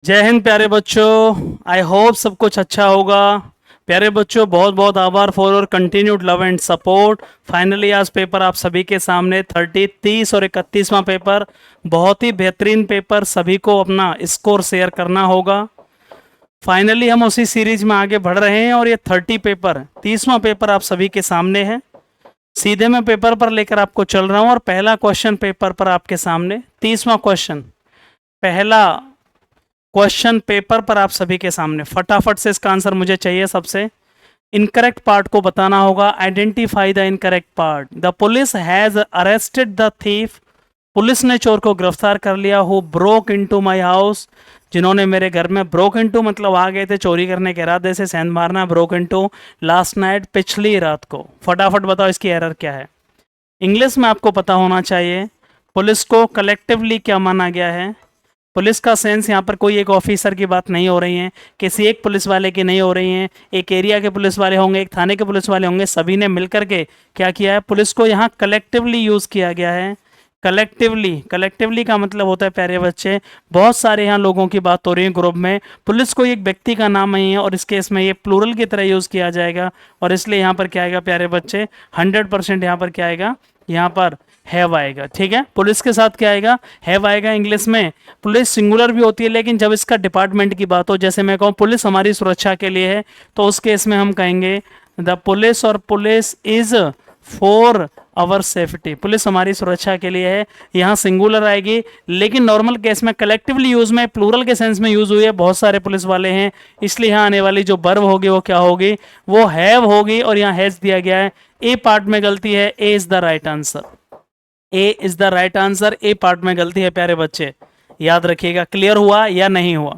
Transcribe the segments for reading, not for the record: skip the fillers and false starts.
जय हिंद प्यारे बच्चों। आई होप सब कुछ अच्छा होगा। प्यारे बच्चों, बहुत बहुत आभार for your continued love and support. Finally आज पेपर आप सभी के सामने 30 और 31वां पेपर, बहुत ही बेहतरीन पेपर। सभी को अपना स्कोर शेयर करना होगा। फाइनली हम उसी सीरीज में आगे बढ़ रहे हैं और ये 30वां पेपर आप सभी के सामने है। सीधे मैं पेपर पर लेकर आपको चल रहा हूं और पहला क्वेश्चन पेपर पर आपके सामने 30वां क्वेश्चन, पहला क्वेश्चन पेपर पर आप सभी के सामने। फटाफट से इसका आंसर मुझे चाहिए। सबसे इनकरेक्ट पार्ट को बताना होगा। Identify the incorrect part. The police has arrested the thief. Police ने चोर को गिरफ्तार कर लिया। Who broke into my house. जिन्होंने मेरे घर में, ब्रोक इनटू मतलब आ गए थे चोरी करने के इरादे से, सेंध मारना। ब्रोक इनटू लास्ट नाइट, पिछली रात को। फटाफट बताओ इसकी एरर क्या है। इंग्लिश में आपको पता होना चाहिए पुलिस को कलेक्टिवली क्या माना गया है। पुलिस का सेंस यहाँ पर कोई एक ऑफिसर की बात नहीं हो रही है, किसी एक पुलिस वाले की नहीं हो रही है। एक एरिया के पुलिस वाले होंगे, एक थाने के पुलिस वाले होंगे, सभी ने मिलकर के क्या किया है, पुलिस को यहाँ कलेक्टिवली यूज़ किया गया है। कलेक्टिवली, कलेक्टिवली का मतलब होता है प्यारे बच्चे, बहुत सारे यहाँ लोगों की बात हो रही है ग्रुप में। पुलिस को एक व्यक्ति का नाम नहीं है और इस केस में ये प्लूरल की तरह यूज़ किया जाएगा और इसलिए यहाँ पर क्या आएगा प्यारे बच्चे, 100% यहाँ पर क्या आएगा, यहाँ पर हैव आएगा। ठीक है, पुलिस के साथ क्या आएगा, हैव आएगा। इंग्लिश में पुलिस सिंगुलर भी होती है, लेकिन जब इसका डिपार्टमेंट की बात हो, जैसे मैं कहूँ पुलिस हमारी सुरक्षा के लिए है, तो उस केस में हम कहेंगे द पुलिस, और police is for our safety. Police हमारी सुरक्षा के लिए है, यहाँ सिंगुलर आएगी। लेकिन नॉर्मल केस में कलेक्टिवली यूज में, प्लूरल के सेंस में यूज हुई है, बहुत सारे पुलिस वाले हैं, इसलिए यहाँ आने वाली जो वर्ब होगी वो क्या होगी, वो हैव होगी और यहाँ हैज दिया गया है। ए पार्ट में गलती है, A is the right answer. A is the right answer. A part में गलती है प्यारे बच्चे, याद रखिएगा। क्लियर हुआ या नहीं हुआ?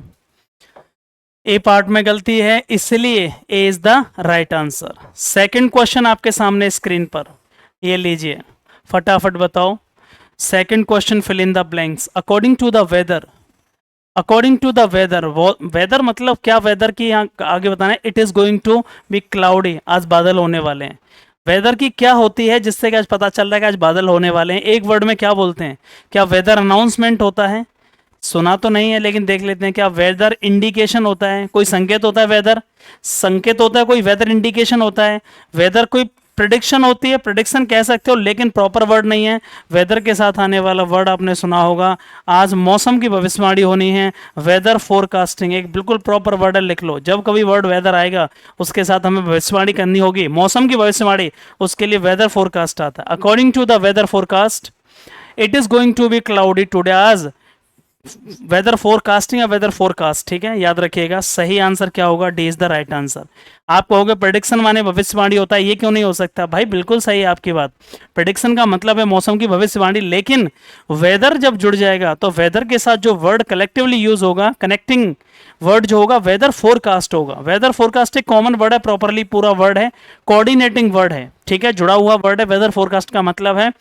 ए पार्ट में गलती है, इसलिए A is the right answer. Second question आपके सामने स्क्रीन पर, ये लीजिए, फटाफट बताओ। Second question, fill in the blanks. According to the weather, according to the weather, weather मतलब क्या, वेदर की यहाँ आगे बताना है। It is going to be cloudy, आज बादल होने वाले हैं। वेदर की क्या होती है जिससे कि आज पता चल रहा है कि आज बादल होने वाले हैं, एक वर्ड में क्या बोलते हैं? क्या वेदर अनाउंसमेंट होता है? सुना तो नहीं है लेकिन देख लेते हैं। क्या वेदर इंडिकेशन होता है? कोई संकेत होता है, वेदर संकेत होता है, कोई वेदर इंडिकेशन होता है। वेदर कोई प्रिडिक्शन होती है, प्रिडिक्शन कह सकते हो लेकिन प्रॉपर वर्ड नहीं है। वेदर के साथ आने वाला वर्ड आपने सुना होगा, आज मौसम की भविष्यवाणी होनी है, वेदर फोरकास्टिंग। एक बिल्कुल प्रॉपर वर्ड है, लिख लो। जब कभी वर्ड वेदर आएगा उसके साथ हमें भविष्यवाणी करनी होगी, मौसम की भविष्यवाणी, उसके लिए वेदर फोरकास्ट आता है। According to the weather forecast, it is going to be cloudy today. आज वेदर फोरकास्टिंग या वेदर फोरकास्ट, ठीक है, याद रखिएगा। सही आंसर क्या होगा, D is the right answer. आप कहोगे प्रेडिक्शन माने भविष्यवाणी होता है, ये क्यों नहीं हो सकता? भाई बिल्कुल सही है आपकी बात, प्रेडिक्शन का मतलब है मौसम की भविष्यवाणी, लेकिन वेदर जब जुड़ जाएगा तो वेदर के साथ जो वर्ड कलेक्टिवली यूज होगा, कनेक्टिंग वर्ड जो होगा, वेदर फोरकास्ट होगा। वेदर फोरकास्ट एक कॉमन वर्ड है, प्रॉपरली पूरा वर्ड है, कोऑर्डिनेटिंग वर्ड है, ठीक है, जुड़ा हुआ वर्ड है। वेदर फोरकास्ट का मतलब है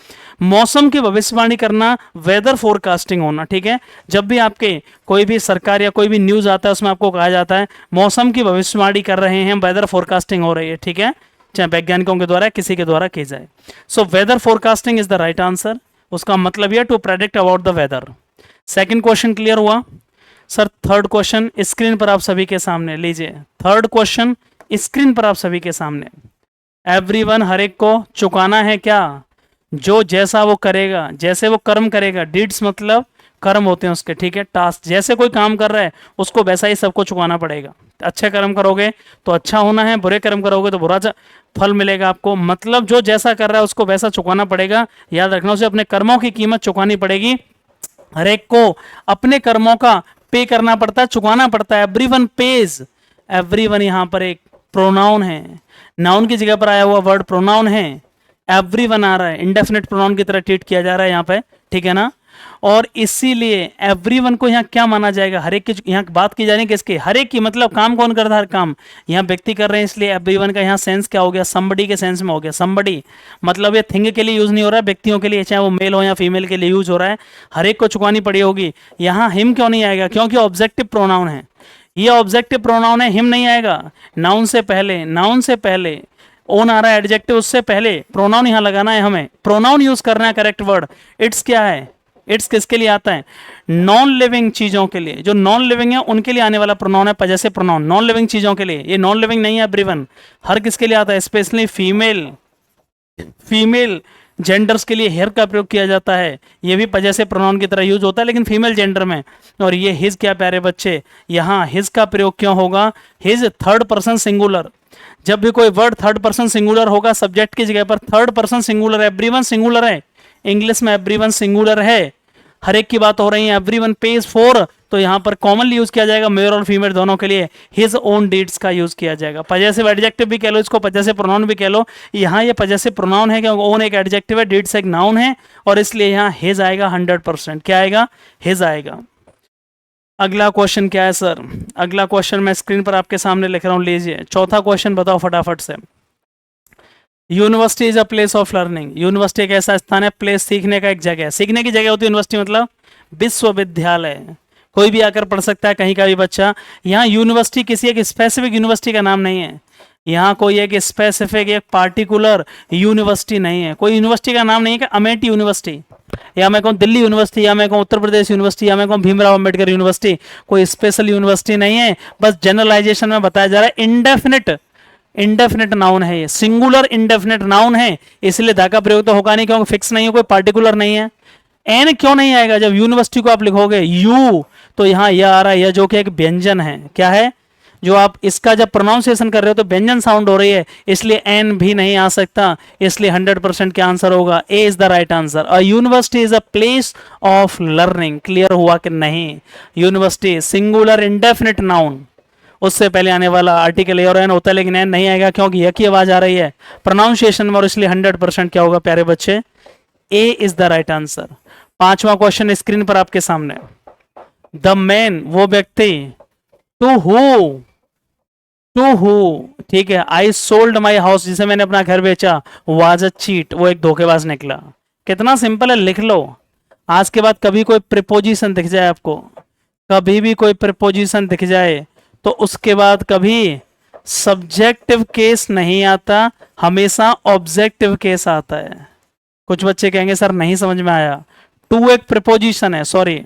मौसम की भविष्यवाणी करना, वेदर फोरकास्टिंग होना। ठीक है, जब भी आपके कोई भी सरकार या कोई भी न्यूज आता है उसमें आपको कहा जाता है मौसम की भविष्यवाणी कर रहे हैं, वेदर फोरकास्टिंग हो रही है। ठीक है, चाहे वैज्ञानिकों के द्वारा किसी के द्वारा की जाए। So weather forecasting is the right answer. उसका मतलब यह to predict about the weather. Second question clear हुआ सर? थर्ड क्वेश्चन स्क्रीन पर आप सभी के सामने लीजिए। थर्ड क्वेश्चन स्क्रीन पर आप सभी के सामने। एवरीवन, हर एक को चुकाना है क्या? जो जैसा वो करेगा, जैसे वो कर्म करेगा, डीड्स मतलब कर्म होते हैं उसके, ठीक है, टास्क। जैसे कोई काम कर रहा है उसको वैसा ही सबको चुकाना पड़ेगा। अच्छे कर्म करोगे तो अच्छा होना है, बुरे कर्म करोगे तो बुरा फल मिलेगा आपको। मतलब जो जैसा कर रहा है उसको वैसा चुकाना पड़ेगा। याद रखना, उसे अपने कर्मों की कीमत चुकानी पड़ेगी। हर एक को अपने कर्मों का पे करना पड़ता है, चुकाना पड़ता है। एवरीवन पेज, एवरीवन यहाँ पर एक प्रोनाउन है, नाउन की जगह पर आया हुआ वर्ड प्रोनाउन है। एवरीवन आ रहा है, इंडेफिनिट प्रोनाउन की तरह ट्रीट किया जा रहा है यहाँ पे, ठीक है ना। और इसीलिए एवरीवन को यहाँ क्या माना जाएगा, हर एक की यहाँ बात की जा रही है किसकी, हर एक की, मतलब काम कौन करता है, हर काम यहाँ व्यक्ति कर रहे हैं, इसलिए एवरीवन का यहाँ सेंस क्या हो गया, समबडी के सेंस में हो गया। समबडी मतलब ये थिंग के लिए यूज नहीं हो रहा है, व्यक्तियों के लिए, चाहे वो मेल हो या फीमेल के लिए यूज हो रहा है। हर एक को चुकानी पड़ी होगी। यहाँ हिम क्यों नहीं आएगा, क्योंकि ऑब्जेक्टिव प्रोनाउन है, ये ऑब्जेक्टिव प्रोनाउन है, हिम नहीं आएगा। नाउन से पहले, नाउन से पहले ओन आ रहा है, एडजेक्टिव उससे पहले प्रोनाउन यहाँ लगाना है हमें, प्रोनाउन यूज करना है। करेक्ट वर्ड इट्स क्या है, इट्स किसके लिए आता है? नॉन लिविंग चीजों के लिए, जो नॉन लिविंग है उनके लिए आने वाला प्रोनाउन है पजेसिव प्रोनाउन, नॉन लिविंग चीजों के लिए। ये नॉन लिविंग नहीं है एवरीवन, हर किसके लिए आता है? स्पेशली फीमेल, फीमेल जेंडर्स के लिए हेयर का प्रयोग किया जाता है, ये भी पजेसिव प्रोनाउन की तरह यूज होता है लेकिन फीमेल जेंडर में। और ये हिज, क्या प्यारे बच्चे, यहाँ हिज का प्रयोग क्यों होगा? हिज थर्ड पर्सन सिंगुलर, जब भी कोई वर्ड थर्ड पर्सन सिंगुलर होगा सब्जेक्ट की जगह पर थर्ड पर्सन सिंगुलर है, एवरीवन सिंगुलर है, इंग्लिश में एवरीवन सिंगुलर है, हर एक की बात हो रही है, एवरीवन पेज 4, तो यहां पर कॉमनली यूज किया जाएगा मेल और फीमेल दोनों के लिए, हिज ओन डीड्स का यूज किया जाएगा। पजेसिव एडजेक्टिव भी कह लो इसको, पजेसिव प्रोनाउन भी कह लो। यहाँ ये पजेसिव प्रोनाउन है क्योंकि ओन एक एडजेक्टिव है, डीड्स एक नाउन है, और इसलिए यहाँ हिज आएगा 100%। क्या आएगा? हिज आएगा। अगला क्वेश्चन क्या है सर? अगला क्वेश्चन मैं स्क्रीन पर आपके सामने लिख रहा हूं, लीजिए चौथा क्वेश्चन बताओ फटाफट से। University is a place of learning, university एक ऐसा स्थान है, प्लेस सीखने का एक जगह है, सीखने की जगह होती है यूनिवर्सिटी, मतलब विश्वविद्यालय, कोई भी आकर पढ़ सकता है कहीं का भी बच्चा। यहाँ यूनिवर्सिटी किसी एक स्पेसिफिक यूनिवर्सिटी का नाम नहीं है, यहाँ कोई एक स्पेसिफिक एक पार्टिकुलर यूनिवर्सिटी नहीं है, कोई यूनिवर्सिटी का नाम नहीं है कि अमेठी यूनिवर्सिटी, या मैं कहूँ दिल्ली यूनिवर्सिटी, या मैं कहूँ उत्तर प्रदेश यूनिवर्सिटी, या मैं कहूँ भीमराव अंबेडकर यूनिवर्सिटी, कोई स्पेशल यूनिवर्सिटी नहीं है, बस जनरलाइजेशन में बताया जा रहा है। इंडेफिनिट, इंडेफिनिट नाउन है ये, सिंगुलर इंडेफिनिट नाउन है, इसलिए धा का प्रयोग तो होगा नहीं क्योंकि फिक्स नहीं है, कोई पार्टिकुलर नहीं है। एन क्यों नहीं आएगा? जब यूनिवर्सिटी को आप लिखोगे यू, तो यहाँ यह आ रहा है, यह जो कि एक व्यंजन है, क्या है? जो आप इसका जब प्रोनाउंसिएशन कर रहे हो तो व्यंजन साउंड हो रही है, इसलिए एन भी नहीं आ सकता, इसलिए 100% क्या आंसर होगा? A is the right answer. A university is a place of learning. Clear हुआ कि नहीं? यूनिवर्सिटी सिंगुलर इंडेफिनिट नाउन, उससे पहले आने वाला आर्टिकल ए और एन होता है, लेकिन एन नहीं आएगा क्योंकि यह की आवाज आ रही है प्रोनाउंसिएशन में, और इसलिए 100% क्या होगा प्यारे बच्चे? ए इज द राइट आंसर। पांचवा क्वेश्चन स्क्रीन पर आपके सामने। द मैन, वो व्यक्ति, टू हु, ठीक है, आई सोल्ड माई हाउस, जिसे मैंने अपना घर बेचा, वाज अ चीट, वो एक धोखेबाज निकला। कितना सिंपल है, लिख लो। आज के बाद कभी कोई प्रिपोजिशन दिख जाए आपको, कभी भी कोई प्रिपोजिशन दिख जाए, तो उसके बाद कभी सब्जेक्टिव केस नहीं आता, हमेशा ऑब्जेक्टिव केस आता है। कुछ बच्चे कहेंगे सर नहीं समझ में आया, टू एक प्रिपोजिशन है, सॉरी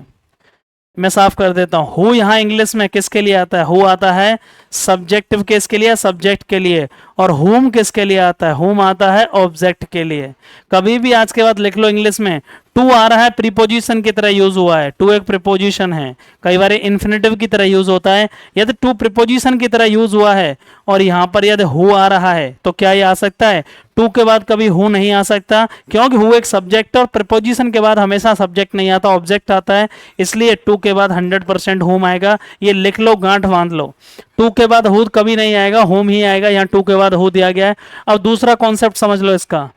मैं साफ कर देता हूं। हु यहां इंग्लिश में किसके लिए आता है? हु आता है सब्जेक्टिव केस के लिए, सब्जेक्ट के लिए, और हुम किसके लिए आता है? हुम आता है ऑब्जेक्ट के लिए। कभी भी आज के बाद लिख लो इंग्लिश में, टू आ रहा है प्रीपोजिशन की तरह यूज हुआ है, टू एक प्रीपोजिशन है, कई बार इन्फिनेटिव की तरह यूज होता है, यदि टू प्रीपोजिशन की तरह यूज हुआ है और यहां पर यदि हु आ रहा है तो क्या ये आ सकता है? टू के बाद कभी हु नहीं आ सकता, क्योंकि हु एक सब्जेक्ट, और प्रीपोजिशन के बाद हमेशा सब्जेक्ट नहीं आता, ऑब्जेक्ट आता है, इसलिए टू के बाद 100% हुम आएगा। ये लिख लो, गांठ बांध लो, टू के बाद हु कभी नहीं आएगा, होम ही आएगा, यहाँ टू के बाद हु दिया गया है। अब दूसरा कॉन्सेप्ट समझ लो इसका,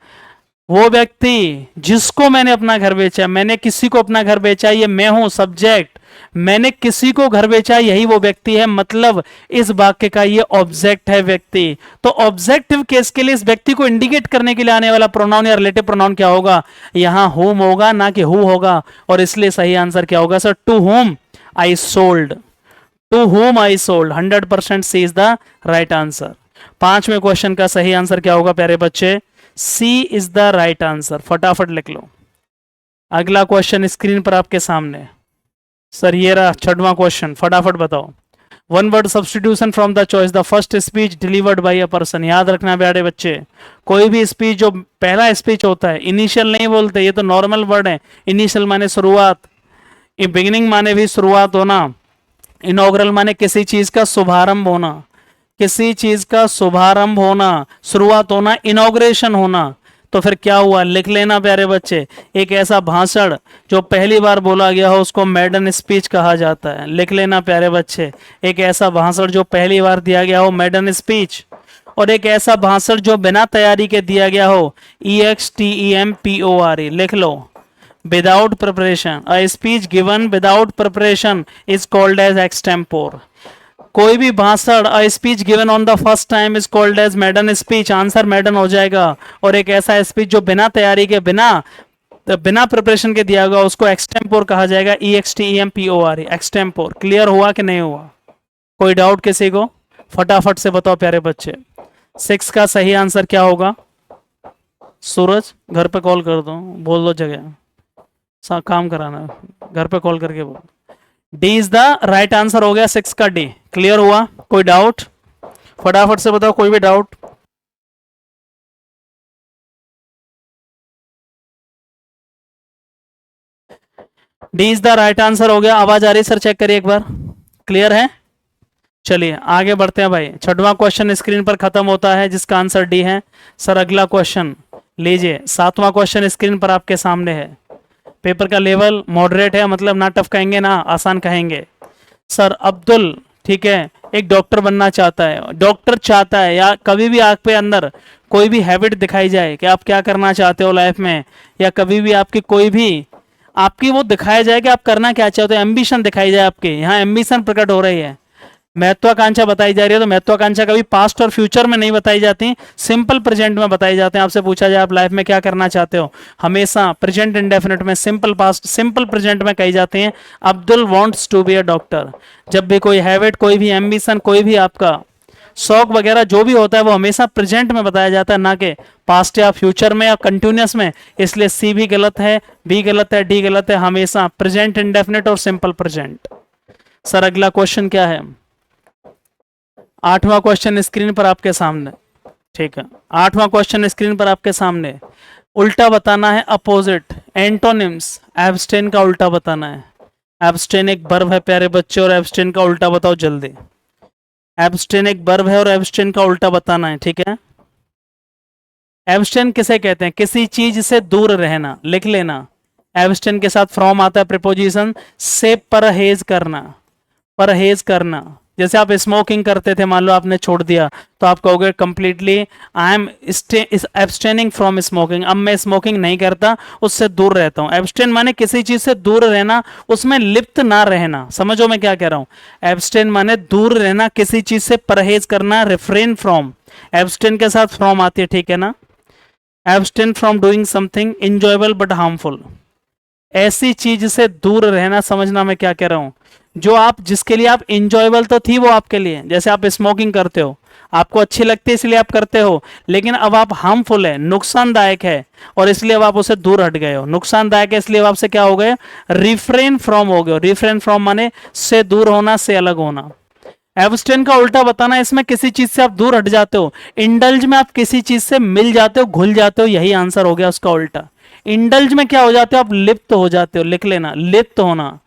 वो व्यक्ति जिसको मैंने अपना घर बेचा, मैंने किसी को अपना घर बेचा, ये मैं हूं सब्जेक्ट, मैंने किसी को घर बेचा, यही वो व्यक्ति है, मतलब इस वाक्य का ये ऑब्जेक्ट है व्यक्ति। तो ऑब्जेक्टिव केस के लिए इस व्यक्ति को इंडिकेट करने के लिए आने वाला प्रोनाउन या रिलेटिव प्रोनाउन क्या होगा? यहां होम होगा, ना कि हु होगा, और इसलिए सही आंसर क्या होगा sir? To whom I sold, to whom I sold, 100% C is the right answer. पांचवें क्वेश्चन का सही आंसर क्या होगा प्यारे बच्चे? C is the right answer. फटाफट लिख लो। अगला क्वेश्चन स्क्रीन पर आपके सामने सर, ये रहा छठवां क्वेश्चन, फटाफट बताओ। One word substitution from the choice, the first speech delivered by a person. याद रखना प्यारे बच्चे, कोई भी स्पीच जो पहला स्पीच होता है, इनिशियल नहीं बोलते, ये तो नॉर्मल वर्ड है। इनिशियल माने शुरुआत, बिगिनिंग माने भी शुरुआत होना, इनॉग्रल माने किसी चीज का शुभारंभ होना, किसी चीज का शुभारंभ होना, शुरुआत होना, इनॉग्रेशन होना। तो फिर क्या हुआ? लिख लेना प्यारे बच्चे, एक ऐसा भाषण जो पहली बार बोला गया हो उसको मैडन स्पीच कहा जाता है। लिख लेना प्यारे बच्चे, एक ऐसा भाषण जो पहली बार दिया गया हो मैडन स्पीच, और एक ऐसा भाषण जो बिना तैयारी के दिया गया हो EXTEMPORE। लिख लो, without preparation, a speech given without preparation is called as extempore. कोई भी भाषण, a speech given on the first time is called as maiden speech, answer maiden हो जाएगा। और एक ऐसा स्पीच जो बिना तैयारी के, बिना प्रिपरेशन के दिया गया उसको एक्सटेम्पोर कहा जाएगा, EXTEMPORE, एक्सटेम्पोर। क्लियर हुआ कि नहीं हुआ? कोई डाउट किसी को? फटाफट से बताओ प्यारे बच्चे। 6 का सही आंसर क्या होगा? सूरज घर पे कॉल कर दो, बोल दो जगह। काम कराना है, घर पे कॉल करके बोल। D is the right answer हो गया 6 का डी। क्लियर हुआ? कोई डाउट? फटाफट से बताओ, कोई भी doubt? D is the right answer हो गया। आवाज आ रही है सर? चेक करिए एक बार। क्लियर है? चलिए आगे बढ़ते हैं भाई। छठवां क्वेश्चन स्क्रीन पर खत्म होता है जिसका आंसर डी है। सर अगला क्वेश्चन लीजिए। सातवां क्वेश्चन स्क्रीन पर आपके सामने है। पेपर का लेवल मॉडरेट है, मतलब ना टफ कहेंगे ना आसान कहेंगे। सर अब्दुल, ठीक है, एक डॉक्टर बनना चाहता है। डॉक्टर चाहता है या कभी भी आपके अंदर कोई भी हैबिट दिखाई जाए कि आप क्या करना चाहते हो लाइफ में, या कभी भी आपकी कोई भी आपकी वो दिखाया जाए कि आप करना क्या चाहते हो, एम्बिशन दिखाई जाए आपके यहाँ, एम्बिशन प्रकट हो रही है, महत्वाकांक्षा बताई जा रही है। तो महत्वाकांक्षा कभी पास्ट और फ्यूचर में नहीं बताई जाती, सिंपल प्रेजेंट में बताई जाते हैं। आपसे पूछा जाए आप लाइफ में क्या करना चाहते हो, हमेशा प्रेजेंट इंडेफिनिट में, सिंपल पास्ट सिंपल प्रेजेंट में कही जाती हैं। Abdul wants to be a doctor. जब भी कोई हैबिट, कोई भी एम्बिशन, कोई भी आपका शौक वगैरह जो भी होता है वो हमेशा प्रेजेंट में बताया जाता है, ना कि पास्ट या फ्यूचर में या कंटिन्यूस में। इसलिए सी भी गलत है, बी गलत है, डी गलत है, हमेशा प्रेजेंट इंडेफिनिट और सिंपल प्रेजेंट। सर अगला क्वेश्चन क्या है? आठवां क्वेश्चन स्क्रीन पर आपके सामने, ठीक है, आठवां क्वेश्चन स्क्रीन पर आपके सामने। उल्टा बताना है, अपोजिट, एंटोनिम्स। एब्स्टेन का उल्टा बताना है। एब्स्टेन एक वर्ब है प्यारे बच्चे, और एब्स्टेन का उल्टा बताओ जल्दी। एब्स्टेन एक वर्ब है और एब्स्टेन का उल्टा बताना है, ठीक है। एब्स्टेन किसे कहते हैं? किसी चीज से दूर रहना, लिख लेना। एब्स्टेन के साथ फ्रॉम आता है प्रीपोजिशन, से परहेज करना, परहेज करना। जैसे आप स्मोकिंग करते थे, मान लो आपने छोड़ दिया, तो आप कहोगे completely I am abstaining from smoking, अब मैं स्मोकिंग नहीं करता, उससे दूर रहता हूं। एब्स्टेन माने किसी चीज से दूर रहना, उसमें लिप्त ना रहना। समझो मैं क्या कह रहा हूं? एब्स्टेन माने दूर रहना, किसी चीज से परहेज करना, रिफ्रेन फ्रॉम। एब्स्टेन के साथ फ्रॉम आती है, ठीक है ना। Abstain from doing something enjoyable but harmful, ऐसी चीज से दूर रहना। समझना मैं क्या कह रहा हूं? जो आप, जिसके लिए आप इंजॉयबल तो थी वो आपके लिए, जैसे आप स्मोकिंग करते हो, आपको अच्छी लगती है इसलिए आप करते हो, लेकिन अब आप हार्मफुल है, नुकसानदायक है, और इसलिए अब आप उसे दूर हट गए हो। नुकसानदायक है इसलिए अब आपसे क्या हो गए? रिफ्रेन फ्रॉम हो गए। रिफ्रेन फ्रॉम माने से दूर होना, से अलग होना। एब्स्टेन का उल्टा बताना, इसमें किसी चीज से आप दूर हट जाते हो। इंडल्ज में आप किसी चीज से मिल जाते हो, घुल जाते हो, यही आंसर हो गया उसका उल्टा। इंडल्ज में क्या हो जाते हो? आप लिप्त हो जाते हो, लिख लेना, लिप्त होना।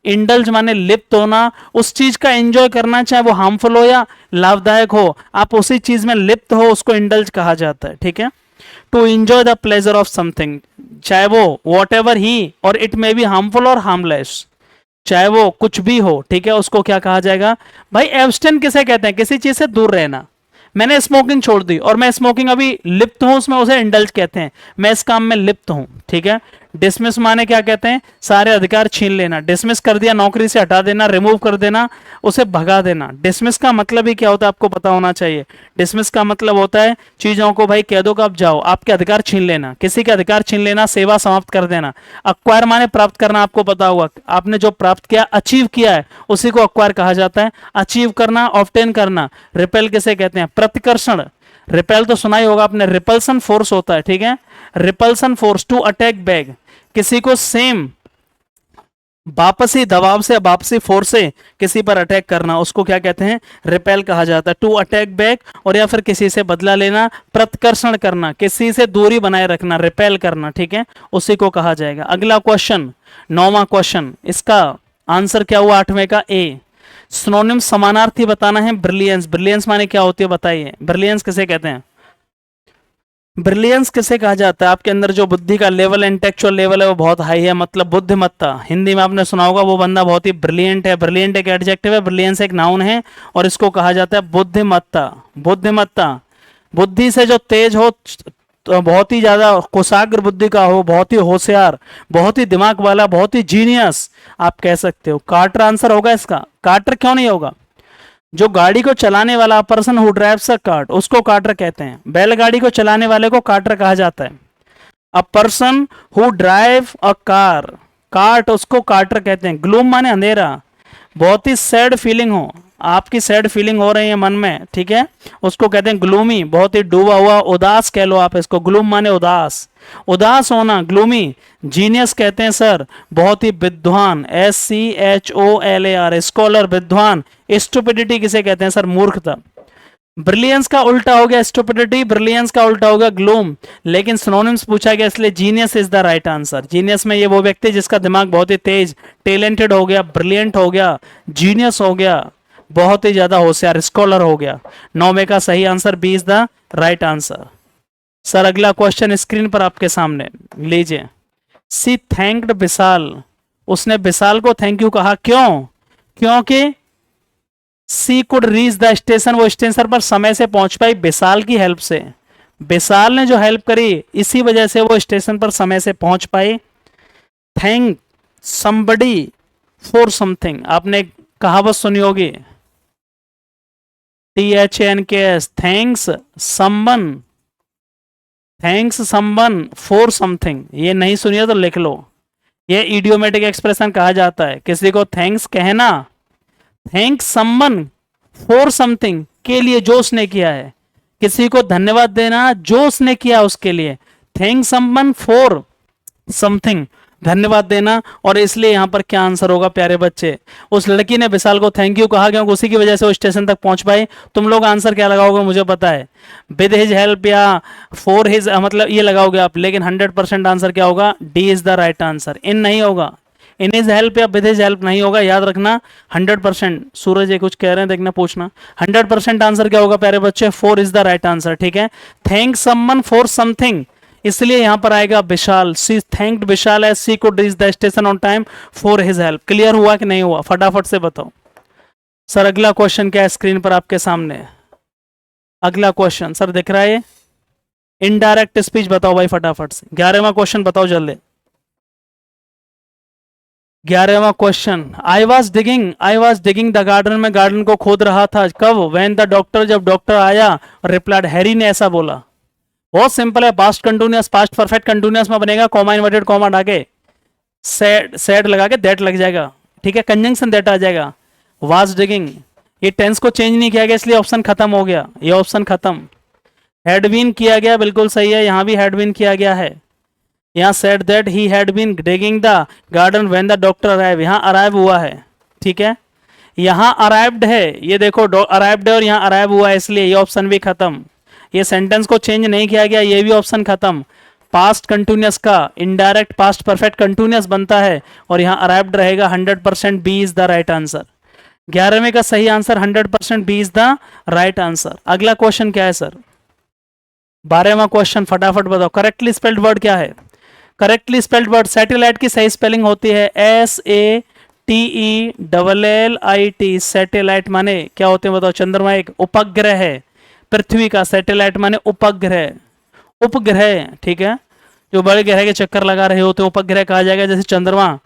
इंडल्ज माने लिप्त होना, उस चीज का एंजॉय करना, चाहे वो हार्मफुल हो या लाभदायक हो, आप उसी चीज में लिप्त हो, उसको इंडल्ज कहा जाता है, ठीक है। To enjoy the pleasure of something, चाहे वो वॉट एवर ही, और इट मे बी हार्मफुल और हार्मलेस, चाहे वो कुछ भी हो, ठीक है, उसको क्या कहा जाएगा भाई? एब्स्टेन किसे कहते हैं? किसी चीज से दूर रहना। मैंने स्मोकिंग छोड़ दी और मैं स्मोकिंग अभी लिप्त हूं उसमें, उसे इंडल्ज कहते हैं, मैं इस काम में लिप्त हूं, ठीक है। डिसमिस माने क्या कहते हैं? सारे अधिकार छीन लेना। डिसमिस कर दिया, नौकरी से हटा देना, रिमूव कर देना, उसे भगा देना। डिसमिस का मतलब ही क्या होता है आपको पता होना चाहिए। डिसमिस का मतलब होता है चीजों को भाई कह दो कि आप जाओ, आपके अधिकार छीन लेना, किसी के अधिकार छीन लेना, सेवा समाप्त कर देना। अक्वायर माने प्राप्त करना, आपको पता होगा, आपने जो प्राप्त किया, अचीव किया है, उसी को अक्वायर कहा जाता है। अचीव करना, ऑब्टेन करना। रिपेल किसे कहते हैं? प्रतिकर्षण। रिपेल तो सुना ही होगा आपने, रिपल्सन फोर्स होता है, ठीक है। Repulsion force, to attack back, किसी को सेम वापसी दबाव से, वापसी फोर्स से किसी पर अटैक करना, उसको क्या कहते हैं? रिपेल कहा जाता है। टू अटैक बैक, और या फिर किसी से बदला लेना, प्रतिकर्षण करना, किसी से दूरी बनाए रखना, रिपेल करना, ठीक है, उसी को कहा जाएगा। अगला क्वेश्चन, नौवां क्वेश्चन, इसका आंसर क्या हुआ आठवें का? ए। सिनोनिम समानार्थी बताना है। ब्रिलियंस, ब्रिलियंस माने क्या होती है बताइए? ब्रिलियंस किसे कहते हैं? ब्रिलियंस किसे कहा जाता है? आपके अंदर जो बुद्धि का लेवल, इंटेलेक्चुअल लेवल है, वो बहुत हाई है, मतलब बुद्धिमत्ता। हिंदी में आपने सुना होगा वो बंदा बहुत ही ब्रिलियंट है। ब्रिलियंट एक एडजेक्टिव है, ब्रिलियंस एक नाउन है, और इसको कहा जाता है बुद्धिमत्ता। बुद्धिमत्ता, बुद्धि से जो तेज हो, तो बहुत ही ज्यादा कुशाग्र बुद्धि का हो, बहुत ही होशियार, बहुत ही दिमाग वाला, बहुत ही जीनियस, आप कह सकते हो। कार्टर आंसर होगा इसका। कार्टर क्यों नहीं होगा? जो गाड़ी को चलाने वाला, person who drives a cart, उसको कार्टर कहते हैं। बैलगाड़ी को चलाने वाले को कार्टर कहा जाता है। A person who drive a car, cart, उसको कार्टर कहते हैं। ग्लूम माने अंधेरा, बहुत ही सैड फीलिंग हो, आपकी सैड फीलिंग हो रही है मन में, ठीक है, उसको कहते हैं ग्लूमी, बहुत ही डूबा हुआ, उदास कह लो आप इसको, ग्लूम माने उदास, उदास होना, ग्लूमी। जीनियस कहते हैं सर बहुत ही विद्वान, SCHOLAR, स्कॉलर, विद्वान। स्टुपिडिटी किसे कहते हैं सर? मूर्खता। ब्रिलियंस का उल्टा हो गया स्टुपिडिटी, ब्रिलियंस का उल्टा हो गया ग्लूम, लेकिन सिनोनिम्स पूछा गया इसलिए genius is the right answer. Genius में ये वो व्यक्ति जिसका दिमाग बहुत ही तेज, टैलेंटेड हो गया, ब्रिलियंट हो गया, जीनियस हो गया, बहुत ही ज्यादा होशियार, स्कॉलर हो गया। 9 में का सही answer B is the right answer. Sir अगला क्वेश्चन स्क्रीन पर आपके सामने लीजिए। सी थैंक्ड विशाल, उसने विशाल को थैंक यू कहा, क्यों? क्योंकि सी कुड रीच द स्टेशन, वो स्टेशन पर समय से पहुंच पाई विशाल की हेल्प से। विशाल ने जो हेल्प करी इसी वजह से वो स्टेशन पर समय से पहुंच पाई। थैंक समबडी फॉर समथिंग, आपने कहावत सुनी होगी, THANKS, thanks someone, thanks someone for something. ये नहीं सुनिए तो लिख लो, ये इडियोमेटिक एक्सप्रेशन कहा जाता है। किसी को थैंक्स कहना, थैंक्स समवन फॉर समथिंग, के लिए जो उसने किया है। किसी को धन्यवाद देना जो उसने किया उसके लिए, थैंक्स समवन फॉर समथिंग, धन्यवाद देना। और इसलिए यहां पर क्या आंसर होगा प्यारे बच्चे? उस लड़की ने विशाल को थैंक यू कहा क्योंकि उसी की वजह से वो स्टेशन तक पहुंच पाए। तुम लोग आंसर क्या लगाओगे मुझे पता है, विद हिज हेल्प या फॉर हिज, मतलब ये लगाओगे आप, लेकिन 100% आंसर क्या होगा? D is the right answer. In नहीं होगा, इन हिज हेल्प या विद हिज हेल्प नहीं होगा, याद रखना 100%। सूरज ये कुछ कह रहे हैं, देखना पूछना। 100% आंसर क्या होगा प्यारे बच्चे? 4 इज द राइट आंसर, ठीक है। थैंक समवन फॉर समथिंग, इसलिए यहां पर आएगा Vishal. She thanked Vishal as she could reach the station on time for his help. Clear हुआ कि नहीं हुआ? फटाफट से बताओ। सर अगला क्वेश्चन क्या है स्क्रीन पर आपके सामने? अगला क्वेश्चन सर दिख रहा है, इनडायरेक्ट स्पीच बताओ भाई फटाफट से। 11वां क्वेश्चन बताओ जल्दी। 11वां question, I was digging the garden, में गार्डन को खोद रहा था। कब? व्हेन द डॉक्टर, जब डॉक्टर आया। रिप्लाइड, हैरी ने ऐसा बोला। बहुत सिंपल है, past continuous, past perfect continuous में बनेगा, कॉमा इन्वर्टेड कॉमा डाके सेड लगा के दैट लग जाएगा, ठीक है, कंजंक्शन दैट आ जाएगा। वाज डिगिंग, ये टेंस को चेंज नहीं किया गया इसलिए ऑप्शन खत्म हो गया, ये ऑप्शन खत्म। हैड बीन किया गया, बिल्कुल सही है, यहां भी हैड बीन किया गया है। यहाँ said that he had been digging the garden when the doctor arrive, यहाँ अराइव हुआ है, ठीक है, यहाँ अराइव्ड है, ये देखो अराइव्ड है और यहाँ अराइव हुआ है, इसलिए ये ऑप्शन भी खत्म। ये सेंटेंस को चेंज नहीं किया गया, ये भी ऑप्शन खत्म। पास्ट कंटिन्यूअस का इनडायरेक्ट पास्ट परफेक्ट कंटिन्यूअस बनता है और यहाँ अराइव्ड रहेगा। 100% B is the right answer. 11वें का सही answer 100% B is the right answer. अगला क्वेश्चन क्या है सर? 12वां क्वेश्चन फटाफट बताओ। करेक्टली स्पेल्ड वर्ड क्या है? करेक्टली स्पेल्ड वर्ड सैटेलाइट की सही स्पेलिंग होती है SATELLIT। सैटेलाइट माने क्या होते हैं बताओ? चंद्रमा एक उपग्रह है पृथ्वी का, सैटेलाइट माने उपग्रह, उपग्रह, ठीक है, जो बड़े ग्रह के चक्कर लगा रहे होते हैं उपग्रह कहा जाएगा। जैसे चंद्रमा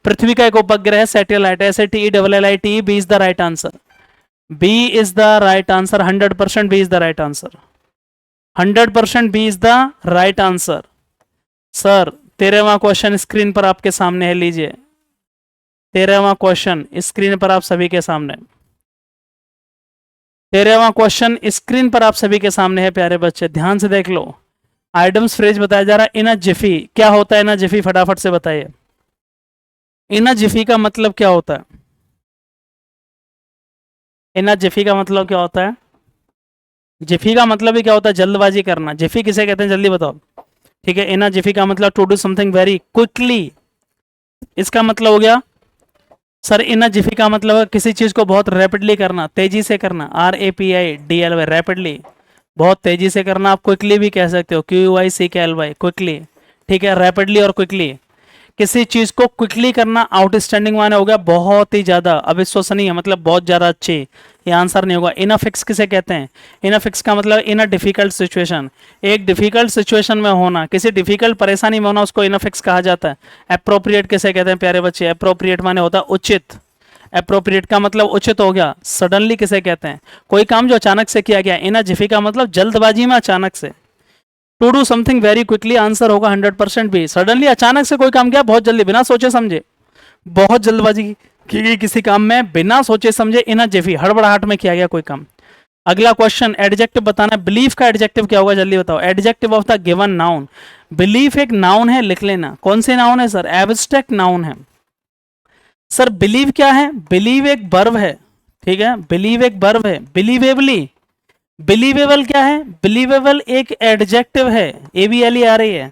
पृथ्वी का एक उपग्रह है, satellite, SATELLIT। B is the right answer, B is the right answer. 100% B is the right answer, 100% B is the right answer. Sir 13वां क्वेश्चन स्क्रीन पर आपके सामने है, लीजिए 13वां क्वेश्चन स्क्रीन पर आप सभी के सामने। 13वां क्वेश्चन स्क्रीन पर आप सभी के सामने है प्यारे बच्चे, ध्यान से देख लो। आइटम्स फ्रेज बताया जा रहा है। इन अ जिफी, क्या होता है इन अ जिफी? फटाफट से बताइए। इन अ जिफी का मतलब क्या होता है? इन अ जिफी का मतलब क्या होता है? जिफी का मतलब ही क्या होता है? जल्दबाजी करना। जिफी किसे कहते हैं जल्दी बताओ, ठीक है। इन अ जिफी का मतलब to do something very quickly, इसका मतलब हो गया सर। इन अ जिफी का मतलब है किसी चीज को बहुत रैपिडली करना, तेजी से करना। RAPIDLY, रैपिडली, बहुत तेजी से करना। आप क्विकली भी कह सकते हो, QUICKLY, क्विकली, ठीक है, रैपिडली और क्विकली। किसी चीज को क्विकली करना आउटस्टैंडिंग माने हो गया बहुत ही ज्यादा, अविश्वसनीय, मतलब बहुत ज्यादा अच्छी। ये आंसर नहीं होगा। इन अ फिक्स किसे कहते हैं? इन अ फिक्स का मतलब इन अ डिफिकल्ट सिचुएशन, एक डिफिकल्ट सिचुएशन में होना, किसी डिफिकल्ट परेशानी में होना, उसको इन अ फिक्स कहा जाता है। अप्रोप्रिएट किसे कहते हैं प्यारे बच्चे? अप्रोप्रिएट माने होता है उचित। अप्रोप्रिएट का मतलब उचित हो गया। सडनली किसे कहते हैं? कोई काम जो अचानक से किया गया। इन अ जिफी का मतलब जल्दबाजी में, अचानक से। To do something very quickly, answer होगा 100% बी। सडनली अचानक से कोई काम किया बहुत जल्दी, बिना सोचे समझे, बहुत जल्दबाजी क्योंकि किसी काम में बिना सोचे समझे इना जेफी हड़बड़ाहट में किया गया कोई काम। अगला क्वेश्चन, एडजेक्टिव बताना है। बिलीफ का एडजेक्टिव क्या होगा, जल्दी बताओ। Adjective of the given noun. Belief एक नाउन है, लिख लेना। कौन से नाउन है सर, एब्स्ट्रैक्ट नाउन है। सर बिलीव क्या है, बिलीव एक वर्ब है, ठीक है, बिलीव एक वर्ब है। बिलीवेबली, बिलीवेबल क्या है, बिलीवेबल एक एडजेक्टिव है, एबीएलई आ रही है।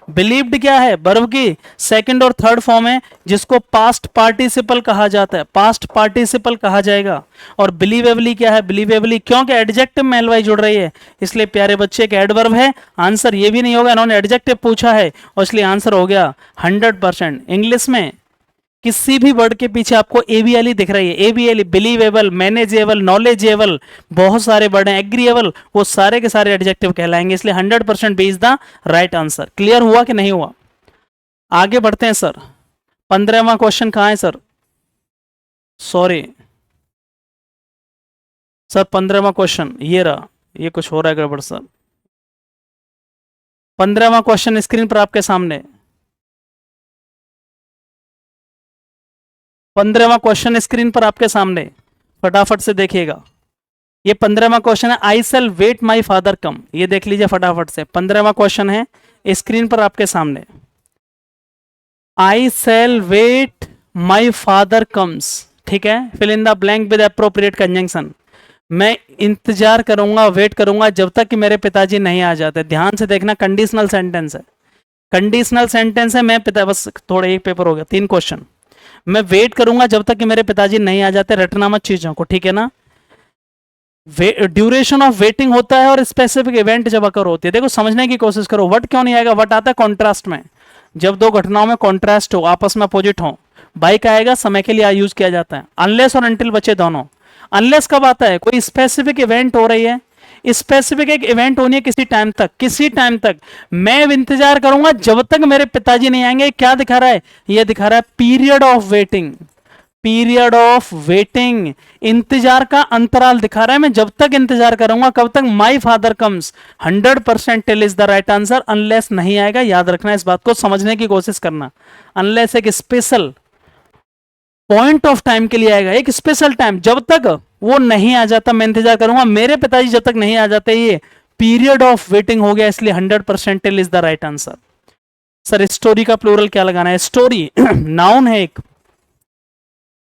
बिलीव्ड क्या है, वर्ब की सेकंड और थर्ड फॉर्म है, जिसको पास्ट पार्टिसिपल कहा जाता है, पास्ट पार्टिसिपल कहा जाएगा। और बिलीवेबली क्या है, बिलीवेबली क्योंकि एडजेक्टिव में एलवाई जुड़ रही है, इसलिए प्यारे बच्चे एक एडवर्ब है। आंसर ये भी नहीं होगा, इन्होंने एडजेक्टिव पूछा है और इसलिए आंसर हो गया 100%। इंग्लिश में किसी भी वर्ड के पीछे आपको एबीएलई दिख रही है, एबीएलई, बिलीवेबल, मैनेजेबल, नॉलेजेबल, बहुत सारे वर्ड हैं, एग्रीएबल, वो सारे के सारे एडजेक्टिव कहलाएंगे, इसलिए 100% B is the right answer. Clear हुआ कि नहीं हुआ? आगे बढ़ते हैं सर। 15वां क्वेश्चन कहां है सर, सॉरी सर 15वां क्वेश्चन ये रहा, ये कुछ हो रहा है गड़बड़ सर। 15वां क्वेश्चन स्क्रीन पर आपके सामने, 15वां क्वेश्चन स्क्रीन पर आपके सामने, फटाफट से देखिएगा। ये 15वां क्वेश्चन है, I shall wait my father come. ये देख लीजिए फटाफट से, 15वां क्वेश्चन है स्क्रीन पर आपके सामने। I shall wait my father comes, ठीक है, fill in the blank with appropriate conjunction. मैं इंतजार करूंगा, वेट करूंगा जब तक कि मेरे पिताजी नहीं आ जाते। ध्यान से देखना, कंडीशनल सेंटेंस है, कंडीशनल सेंटेंस है। मैं पिता, बस थोड़ा एक पेपर हो गया, 3 क्वेश्चन। मैं वेट करूंगा जब तक कि मेरे पिताजी नहीं आ जाते, रटना मत चीजों को, ठीक है ना। ड्यूरेशन ऑफ वेटिंग होता है और स्पेसिफिक इवेंट जब अकर होती है। देखो समझने की कोशिश करो, वट क्यों नहीं आएगा, वट आता है कॉन्ट्रास्ट में, जब दो घटनाओं में कॉन्ट्रास्ट हो, आपस में अपोजिट हो। बाइक आएगा, समय के लिए यूज किया जाता है। अनलेस और अनटिल बचे दोनों। अनलेस कब आता है, कोई स्पेसिफिक इवेंट हो रही है, स्पेसिफिक एक इवेंट होनी है किसी टाइम तक, किसी टाइम तक मैं इंतजार करूंगा जब तक मेरे पिताजी नहीं आएंगे। क्या दिखा रहा है, ये दिखा रहा है period of waiting, period of waiting, इंतजार का अंतराल दिखा रहा है। मैं जब तक इंतजार करूंगा, कब तक, माई father comes. 100% till is the right answer. Unless नहीं आएगा, याद रखना, इस बात को समझने की कोशिश करना। अनलेस एक स्पेशल पॉइंट ऑफ टाइम के लिए आएगा, एक स्पेशल टाइम, जब तक वो नहीं आ जाता मैं इंतजार करूंगा, मेरे पिताजी जब तक नहीं आ जाते, ये पीरियड ऑफ वेटिंग हो गया, इसलिए 100% till is the right answer. Sir story का प्लूरल क्या लगाना है, स्टोरी नाउन है एक,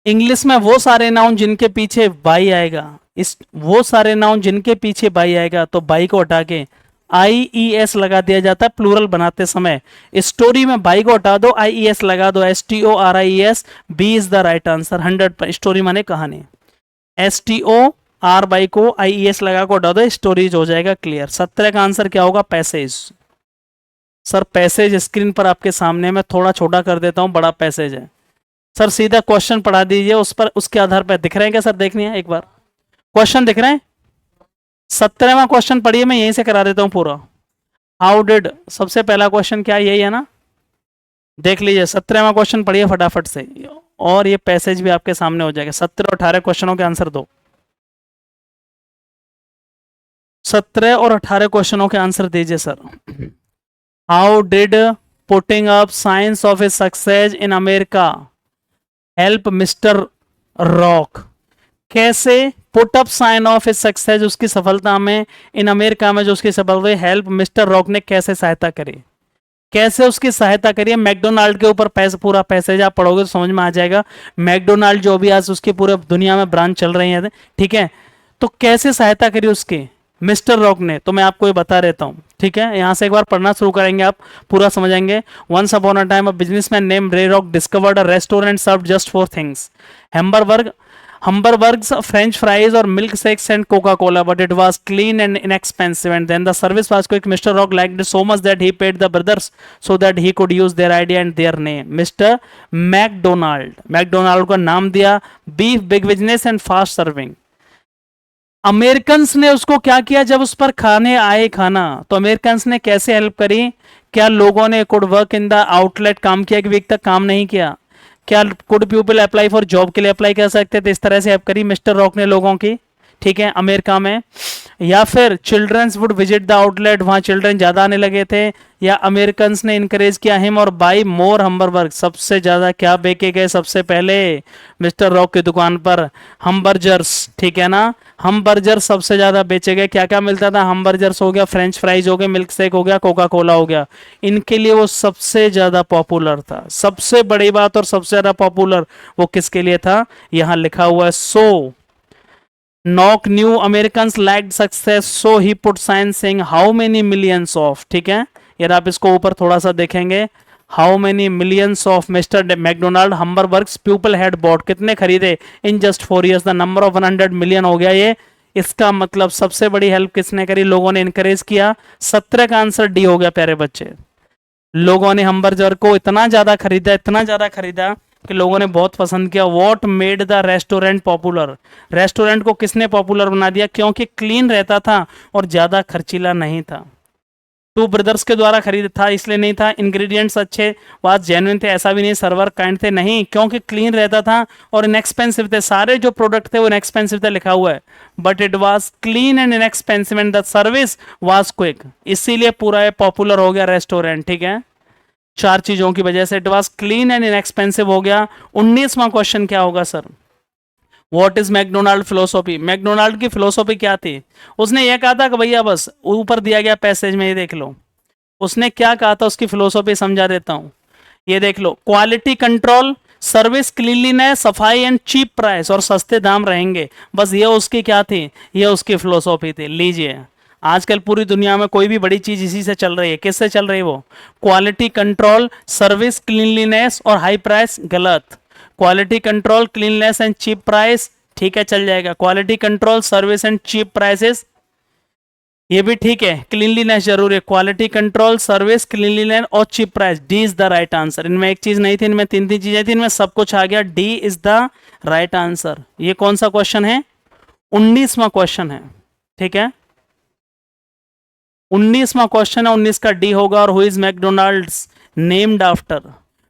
इंग्लिश में वो सारे नाउन जिनके पीछे बाई आएगा, इस वो सारे नाउन जिनके पीछे बाई आएगा तो बाई को हटा के IES लगा दिया जाता है प्लूरल बनाते समय। स्टोरी में बाई को हटा दो, IES लगा दो, STORIES, B is the right answer. 100। Story माने कहानी, STOR को IES लगा को हटा दो, स्टोरीज हो जाएगा क्लियर। 17 का आंसर क्या होगा, पैसेज। सर पैसेज स्क्रीन पर आपके सामने, मैं थोड़ा छोटा कर देता हूं, बड़ा पैसेज है। सर सीधा क्वेश्चन पढ़ा दीजिए, उस पर, उसके आधार पर दिख रहे हैं क्या सर, देखनी है एक बार, क्वेश्चन दिख रहे हैं। 17वां क्वेश्चन पढ़िए, मैं यहीं से करा देता हूं पूरा। हाउ डिड, सबसे पहला क्वेश्चन क्या, यही है ना, देख लीजिए। 17वां क्वेश्चन पढ़िए फटाफट से, और ये पैसेज भी आपके सामने हो जाएगा। 17 और 18 क्वेश्चनों के आंसर दो, 17 और 18 क्वेश्चनों के आंसर दीजिए sir. How did putting up signs of a success in America help mister Rock. कैसे put up sign of a success, उसकी सफलता में, इन अमेरिका में जो उसकी सफलता, हेल्प मिस्टर रॉक ने कैसे सहायता करी, कैसे उसकी सहायता करी। मैकडोनाल्ड के ऊपर पूरा पैसेज आप पढ़ोगे तो समझ में आ जाएगा। मैकडोनाल्ड जो भी आज उसकी पूरे दुनिया में ब्रांच चल रही है, ठीक है, तो कैसे सहायता करी उसकी मिस्टर रॉक ने, तो मैं आपको ये बता देता हूँ, ठीक है। यहां से एक बार पढ़ना शुरू करेंगे, आप पूरा समझेंगे। Once upon a time a businessman name Ray Rock discovered a restaurant served just 4 things, Hamburgers, French fries और milk shakes and Coca-Cola, but it was clean and inexpensive. And then the service was quick. Mr. Rock liked it so much that he paid the brothers so that he could use their idea and their name. Mr. McDonald का नाम दिया, beef, big business and fast serving. Americans ने उसको क्या किया, जब उस पर खाने आए खाना, तो अमेरिकन्स ने कैसे हेल्प करी। क्या लोगों ने could work in the outlet, काम किया कि वीक तक काम नहीं किया। क्या could people apply for job के लिए अप्लाई कर सकते थे, इस तरह से हेल्प करी मिस्टर रॉक ने लोगों की। ठीक है, अमेरिका में, या फिर childrens would visit the outlet, वहाँ चिल्ड्रन ज़्यादा आने लगे थे, या अमेरिकन ने इनकरेज किया हिम और बाई मोर हम्बरबर्ग, सबसे ज़्यादा क्या बेचे गए सबसे पहले मिस्टर रॉक की दुकान पर? हमबर्जर्स, ठीक है ना, हमबर्जर सबसे ज़्यादा बेचे गए। क्या क्या मिलता था? हमबर्जर्स हो गया, फ्रेंच फ्राइज हो गए, मिल्क शेक हो गया, कोका कोला हो गया, इनके लिए वो सबसे ज़्यादा पॉपुलर था। सबसे बड़ी बात और सबसे ज़्यादा पॉपुलर वो किसके लिए था? यहाँ लिखा हुआ है, so knock knew Americans like success so he put sign saying how many millions of, ठीक है, यार आप इसको ऊपर थोड़ा सा देखेंगे, how many millions of mister McDonald hamburgers people had bought, कितने खरीदे in just 4 years, the number of 100 million हो गया ये। इसका मतलब सबसे बड़ी हेल्प किसने करी? लोगों ने इनकरेज किया। 17 का आंसर डी हो गया प्यारे बच्चे। लोगों ने हम्बर्गर को इतना ज्यादा खरीदा, इतना ज्यादा खरीदा कि लोगों ने बहुत पसंद किया। What made the restaurant popular, restaurant को किसने पॉपुलर बना दिया? क्योंकि क्लीन रहता था और ज्यादा खर्चीला नहीं था। टू ब्रदर्स के द्वारा खरीदा था इसलिए नहीं था, इंग्रेडिएंट्स अच्छे, बात जेन्युइन थे, ऐसा भी नहीं सर्वर काइंड थे, नहीं, क्योंकि क्लीन रहता था और इनएक्सपेंसिव थे। सारे जो प्रोडक्ट थे वो इनएक्सपेंसिव थे, लिखा हुआ है, but it was clean and inexpensive and the service was quick, इसीलिए पूरा ये पॉपुलर हो गया रेस्टोरेंट, ठीक है, 4 चीजों की वजह से। It was clean and inexpensive हो गया। 19वां क्वेश्चन क्या होगा sir? What is McDonald philosophy, McDonald की फिलोसॉफी क्या थी? उसने यह कहा था कि भैया बस ऊपर दिया गया पैसेज में, ये देख लो उसने क्या कहा था, उसकी फिलोसॉफी समझा देता हूं, ये देख लो, क्वालिटी कंट्रोल, सर्विस क्लीनलीनेस, सफाई एंड चीप प्राइस, और सस्ते दाम रहेंगे, बस ये उसकी क्या थी, ये उसकी फिलोसॉफी थी। लीजिए, आजकल पूरी दुनिया में कोई भी बड़ी चीज इसी से चल रही है, किससे चल रही है वो? क्वालिटी कंट्रोल, सर्विस क्लीनलीनेस और हाई प्राइस, गलत। Quality control, cleanness and cheap price, ठीक है, चल जाएगा। Quality control, service and cheap prices, ये भी ठीक है, क्लीनलीनेस जरूर है। क्वालिटी कंट्रोल, सर्विस, क्लीनलीनेस और cheap price, D is the right answer. इनमें एक चीज नहीं थी, इनमें 3 चीजें थी, इनमें सब कुछ आ गया, D is the right answer. ये कौन सा क्वेश्चन है? 19वां क्वेश्चन है, ठीक है, 19वां क्वेश्चन है, 19 का डी होगा। और who is McDonald's named after,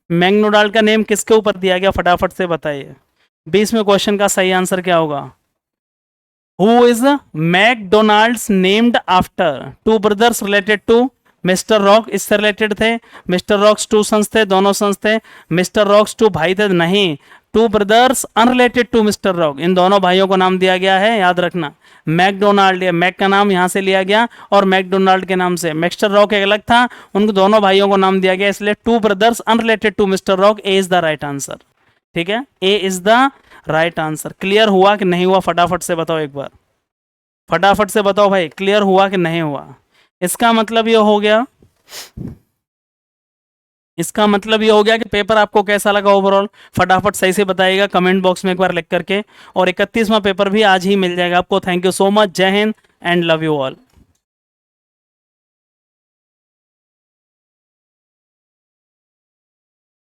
McDonald का नेम किसके ऊपर दिया गया, फटाफट से बताइए। 20वें क्वेश्चन का सही आंसर क्या होगा? Who is McDonald's named after? Two brothers related to mister Rock, इससे रिलेटेड थे। मिस्टर रॉक्स 2 सन्स थे, दोनों सन्स थे। मिस्टर रॉक्स 2 भाई थे, नहीं, two brothers unrelated to mister Rock, इन दोनों भाइयों को नाम दिया गया है, याद रखना। मैकडोनाल्ड, या मैक का नाम यहां से लिया गया और मैकडोनाल्ड के नाम से। मिस्टर रॉक एक अलग था, उनको दोनों भाइयों को नाम दिया गया, इसलिए two brothers unrelated to mister Rock, A is the right answer, ठीक है, A is the right answer. Clear हुआ कि नहीं हुआ? फटाफट से बताओ एक बार, फटाफट से बताओ भाई, क्लियर हुआ कि नहीं हुआ? इसका मतलब ये हो गया, इसका मतलब ये हो गया कि पेपर आपको कैसा लगा ओवरऑल, फटाफट सही से बताइएगा कमेंट बॉक्स में एक बार लिख करके। और 31वां पेपर भी आज ही मिल जाएगा आपको। थैंक यू सो मच, जय Hind and love you all.